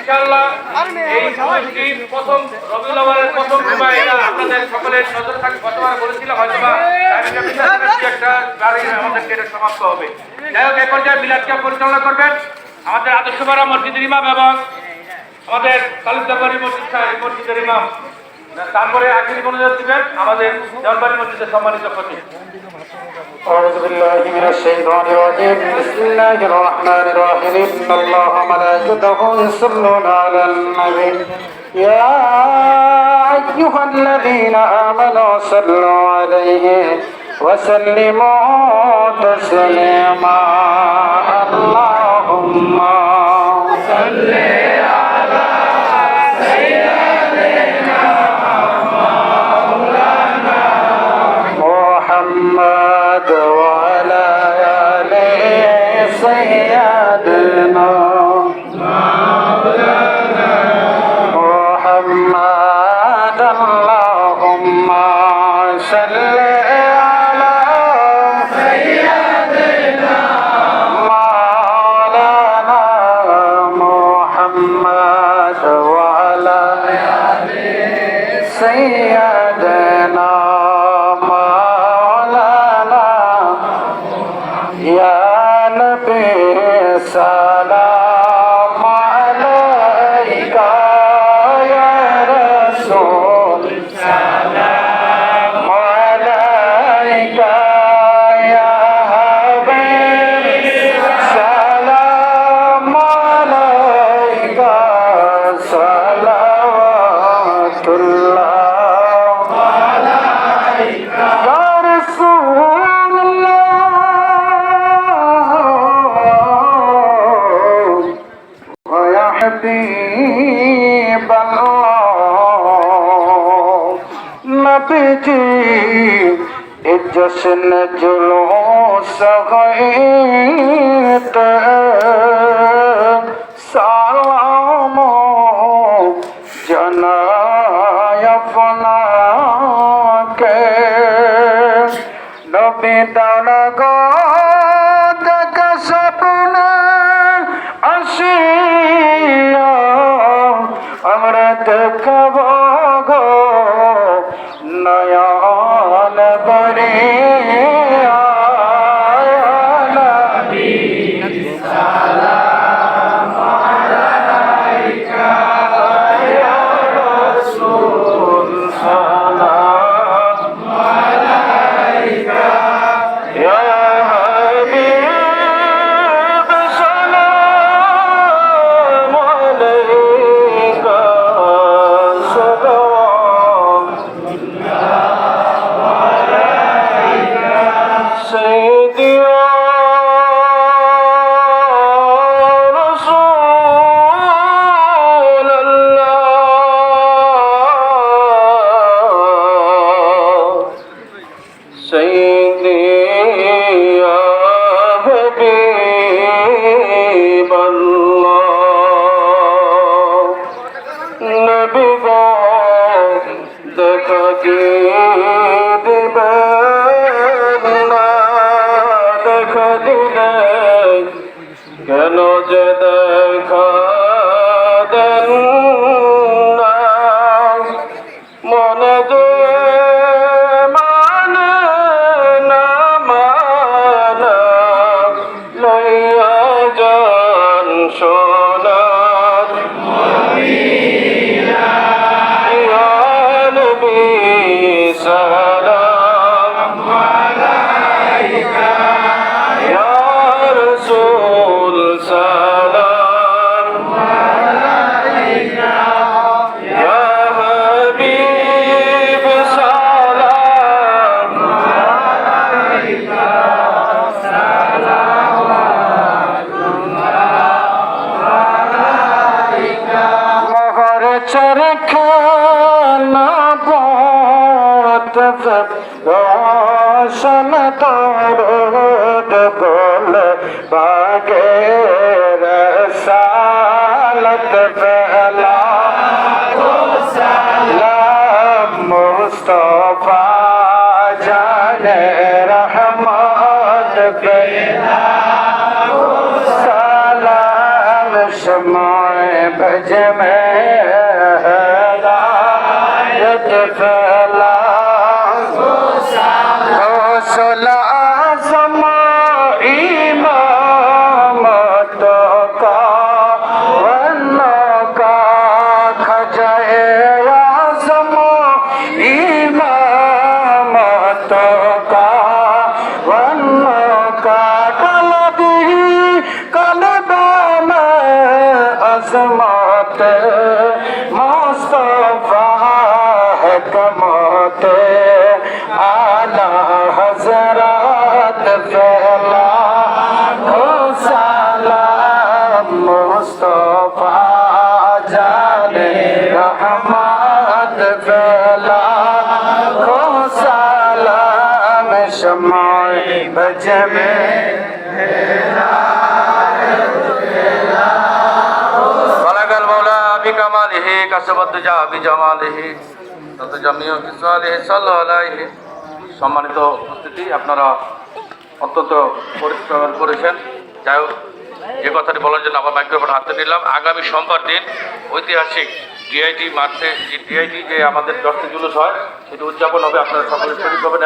ইনশাআল্লাহ এই সমাজটি প্রথম রবিউল আউয়ালের প্রথম জুমা, এটা আপনাদের সকলের নজর থাকে। গতবার বলেছিলাম হয়তোবা একটা গাড়ি আমাদেরকে এটা সমাপ্ত হবে। যাই হোক, এখন যে মিলাদকে পরিচালনা করবেন আমাদের আদর্শপাড়া মসজিদের ইমাম এবং আমাদের তালুকদারবাড়ি মসজিদের ইমাম, তারপরে আখিরি মনোযোগ দিবেন আমাদের দেওয়ানবাড়ি মসজিদের সম্মানিত খতিব। أعوذ بالله من الشيطان الرجيم بسم الله الرحمن الرحيم إن الله وملائكته يصلون على النبي يا أيها الذين آمنوا صلوا عليه وسلموا تسليما اللهم صل على سيدنا مولانا محمد وعلى آل سيدنا مولانا محمد اللهم صل على سيدنا مولانا محمد وعلى آل سيدنا يا نبي سلام عليك يا رسول سلام عليك يا حبيب سلام عليك صلوات الله عليك يا رسول يا حبيب الله نبيجي الجشن جلوس غيت سلام جنايا فناك نبي دلغا دك سپنا আসিয়া আমরা দেখব গো নয়ন ভরে নবী সালাম আলাইকা ইয়া রাসূল সালাম আলাইকা ইয়া কেন যে দেখা দেন না মনে যে মানে না মানা লইয়া যান সোনার মদিনা ইয়া নবী সালাম আলাইকা ইয়া রাসূল সালাম আলাইকা ইয়া হাবিব সালাম আলাইকা সালাওয়াতুল্লাহ আলাইকা মহর চরখানা পথ রোশন তরুদ গোল বাগে রসালত ফেলা সালাম মুস্তফা জানে রহমত ফেলা সালাম সময় भज में हिदायत फैला गौसल आज़म इमामत का वन्नों का खजाए आज़म इमामत का वन्नों का कलदी कलबा में अज़मत मुस्तफा है कमत आला हज़रत फैला हो सलाम मुस्तफा जाने रहमत फैला हो सलाम शमाए भज में बलगल मौला बिकमालिहि कसबत जा बिजमालिहि ততজমিও বিসওয়ালিহি সাল্লাল্লাহু আলাইহি। সম্মানিত উপস্থিতি, আপনারা অত্যন্ত পরিশ্রম করেছেন। যাই হোক, যে কথাটি বলার জন্য আবার মাইক্রোফোন হাতে নিলাম। আগামী সোমবার দিন ঐতিহাসিক ডিআইটি মাঠে ডিআইটি যে আমাদের 10টি জুলুস হয় সেটি উদযাপন হবে। আপনারা সকলে শরীক হবেন।